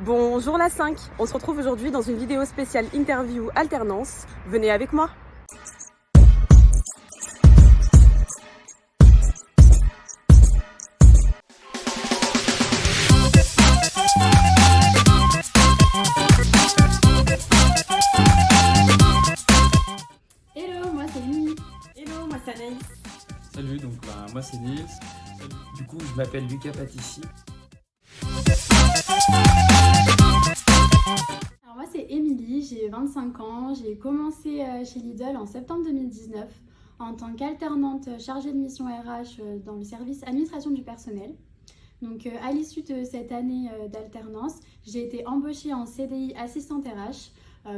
Bonjour la 5, on se retrouve aujourd'hui dans une vidéo spéciale interview alternance. Venez avec moi. Hello, moi c'est Amy. Hello, moi c'est Anaïs. Salut, donc moi c'est Nils. Du coup, je m'appelle Lucas Patissi. Alors moi c'est Émilie, j'ai 25 ans, j'ai commencé chez Lidl en septembre 2019 en tant qu'alternante chargée de mission RH dans le service administration du personnel. Donc à l'issue de cette année d'alternance, j'ai été embauchée en CDI assistante RH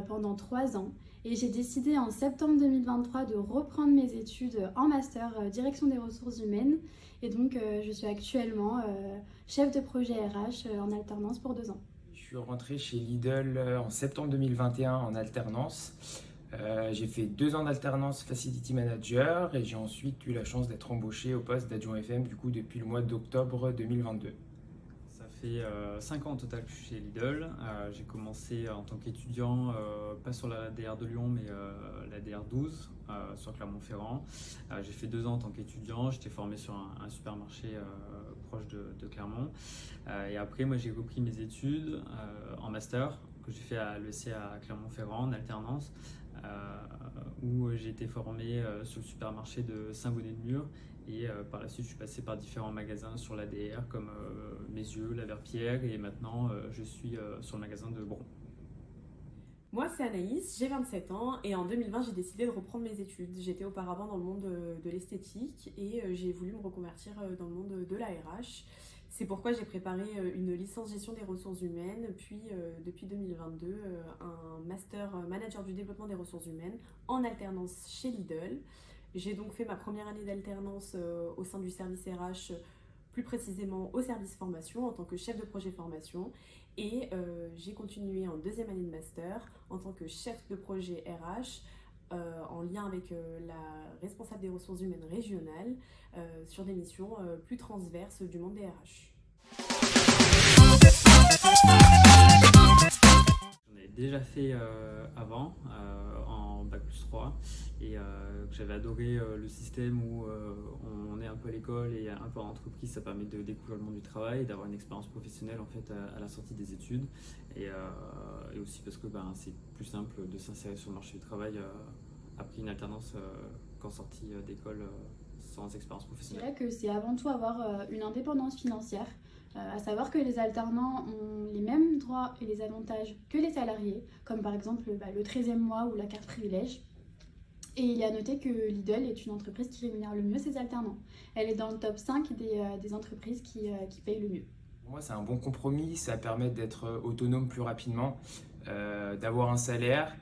pendant 3 ans et j'ai décidé en septembre 2023 de reprendre mes études en master direction des ressources humaines et donc je suis actuellement chef de projet RH en alternance pour 2 ans. Je suis rentré chez Lidl en septembre 2021 en alternance. J'ai fait 2 ans d'alternance Facility Manager et j'ai ensuite eu la chance d'être embauché au poste d'adjoint FM du coup depuis le mois d'octobre 2022. Ça fait 5 ans au total que je suis chez Lidl. J'ai commencé en tant qu'étudiant, pas sur la DR de Lyon, mais la DR 12 sur Clermont-Ferrand. J'ai fait 2 ans en tant qu'étudiant, j'étais formé sur un supermarché proche de Clermont. Et après, moi j'ai repris mes études en master que j'ai fait à l'ESC à Clermont-Ferrand en alternance. Où j'ai été formé sur le supermarché de Saint-Bonnet-de-Mur et par la suite je suis passé par différents magasins sur l'ADR comme Messieurs, La Verpillière et maintenant je suis sur le magasin de Bron. Moi c'est Anaïs, j'ai 27 ans et en 2020 j'ai décidé de reprendre mes études. J'étais auparavant dans le monde de l'esthétique et j'ai voulu me reconvertir dans le monde de la RH. C'est pourquoi j'ai préparé une licence gestion des ressources humaines, puis depuis 2022 un master manager du développement des ressources humaines en alternance chez Lidl. J'ai donc fait ma première année d'alternance au sein du service RH, plus précisément au service formation en tant que chef de projet formation. Et j'ai continué en 2e année de master en tant que chef de projet RH en lien avec la responsable des ressources humaines régionales sur des missions plus transverses du monde des RH. J'en ai déjà fait avant en Bac+3 et que j'avais adoré le système où on est un peu à l'école et un peu en entreprise. Ça permet de découvrir le monde du travail et d'avoir une expérience professionnelle en fait à la sortie des études et aussi parce que c'est plus simple de s'insérer sur le marché du travail après une alternance qu'en sortie d'école sans expérience Je professionnelle. dirais que c'est avant tout avoir une indépendance financière, à savoir que les alternants ont les mêmes droits et les avantages que les salariés, comme par exemple le 13e mois ou la carte privilège. Et il est à noter que Lidl est une entreprise qui rémunère le mieux ses alternants. Elle est dans le top 5 des entreprises qui payent le mieux. Pour moi, c'est un bon compromis. Ça permet d'être autonome plus rapidement, d'avoir un salaire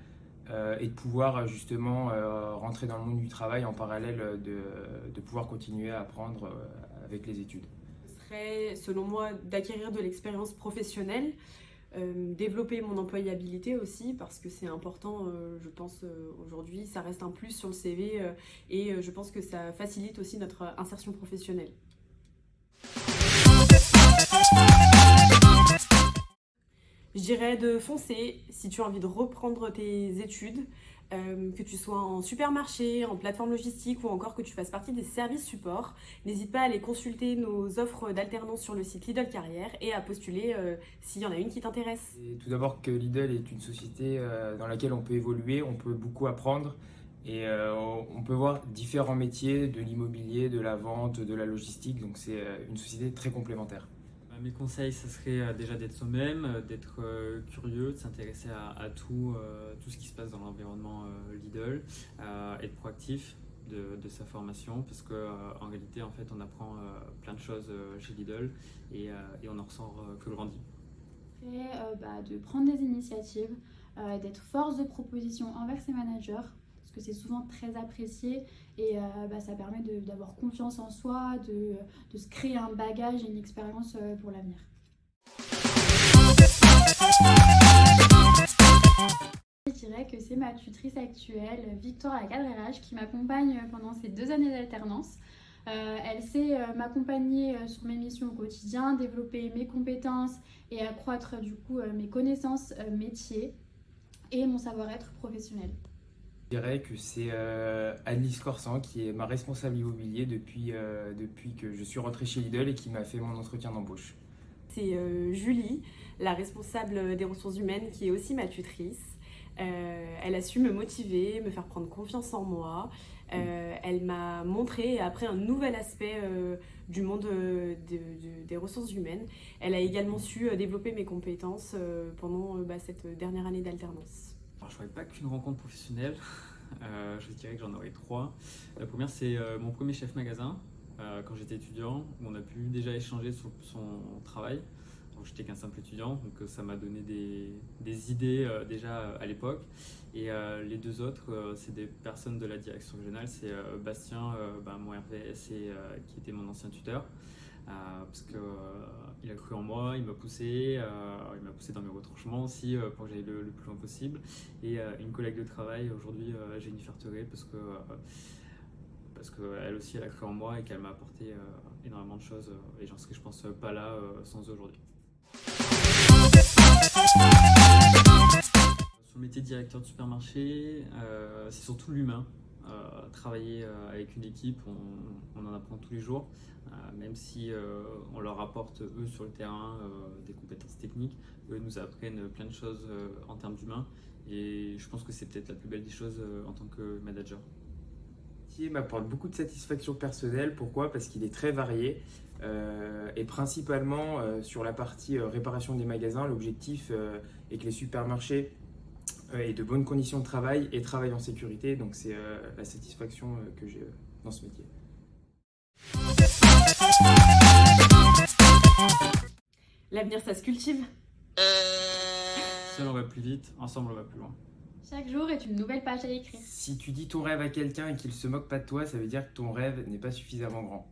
et de pouvoir justement rentrer dans le monde du travail en parallèle de pouvoir continuer à apprendre avec les études. Ce serait, selon moi, d'acquérir de l'expérience professionnelle, développer mon employabilité aussi, parce que c'est important, je pense, aujourd'hui. Ça reste un plus sur le CV et je pense que ça facilite aussi notre insertion professionnelle. Je dirais de foncer si tu as envie de reprendre tes études, que tu sois en supermarché, en plateforme logistique ou encore que tu fasses partie des services supports. N'hésite pas à aller consulter nos offres d'alternance sur le site Lidl Carrière et à postuler s'il y en a une qui t'intéresse. Et tout d'abord que Lidl est une société dans laquelle on peut évoluer, on peut beaucoup apprendre et on peut voir différents métiers de l'immobilier, de la vente, de la logistique. Donc c'est une société très complémentaire. Mes conseils, ça serait déjà d'être soi-même, d'être curieux, de s'intéresser à tout ce qui se passe dans l'environnement Lidl, être proactif de sa formation parce qu'en réalité, en fait, on apprend plein de choses chez Lidl et on en ressort que grandi. Et de prendre des initiatives, d'être force de proposition envers ses managers, parce que c'est souvent très apprécié et ça permet d'avoir confiance en soi, de se créer un bagage et une expérience pour l'avenir. Je dirais que c'est ma tutrice actuelle, Victoire, la cadre RH, qui m'accompagne pendant ces 2 années d'alternance. Elle sait m'accompagner sur mes missions au quotidien, développer mes compétences et accroître du coup mes connaissances métiers et mon savoir-être professionnel. Je dirais que c'est Annelise Corsan qui est ma responsable immobilier depuis que je suis rentré chez Lidl et qui m'a fait mon entretien d'embauche. C'est Julie, la responsable des ressources humaines, qui est aussi ma tutrice. Elle a su me motiver, me faire prendre confiance en moi. Elle m'a montré et appris un nouvel aspect du monde des ressources humaines. Elle a également su développer mes compétences pendant cette dernière année d'alternance. Alors, je ne ferai pas qu'une rencontre professionnelle, je dirais que j'en aurais 3. La première, c'est mon premier chef magasin, quand j'étais étudiant, où on a pu déjà échanger sur son travail. Donc, j'étais qu'un simple étudiant, donc ça m'a donné des idées déjà à l'époque. Et les 2 autres, c'est des personnes de la direction régionale, c'est Bastien, mon RVS, qui était mon ancien tuteur. Parce qu'il a cru en moi, il m'a poussé dans mes retranchements aussi pour que j'aille le plus loin possible. Et une collègue de travail aujourd'hui, Jennifer Terré, parce qu'elle aussi elle a cru en moi et qu'elle m'a apporté énormément de choses et j'en serais je pense pas là sans eux aujourd'hui. Sur le métier de directeur de supermarché, c'est surtout l'humain. Travailler avec une équipe, on en apprend tous les jours, même si on leur apporte eux sur le terrain des compétences techniques, eux nous apprennent plein de choses en termes d'humain et je pense que c'est peut-être la plus belle des choses en tant que manager. Ce métier m'apporte beaucoup de satisfaction personnelle. Pourquoi ? Parce qu'il est très varié et principalement sur la partie réparation des magasins, l'objectif est que les supermarchés et de bonnes conditions de travail et travaillent en sécurité. Donc c'est la satisfaction que j'ai dans ce métier. L'avenir, ça se cultive. Seul on va plus vite, ensemble on va plus loin. Chaque jour est une nouvelle page à écrire. Si tu dis ton rêve à quelqu'un et qu'il se moque pas de toi, ça veut dire que ton rêve n'est pas suffisamment grand.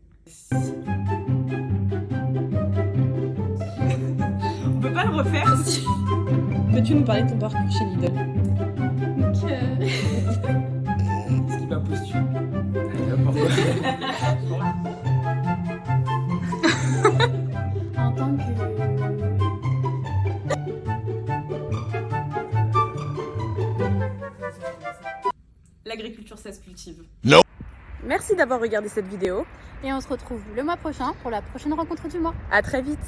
On peut pas le refaire. Peux-tu nous parler de ton parcours chez Lidl? Donc, Ce qui m'a postulé. Pourquoi ? en tant que L'agriculture, ça se cultive. Non. Merci d'avoir regardé cette vidéo. et on se retrouve le mois prochain pour la prochaine rencontre du mois. À très vite.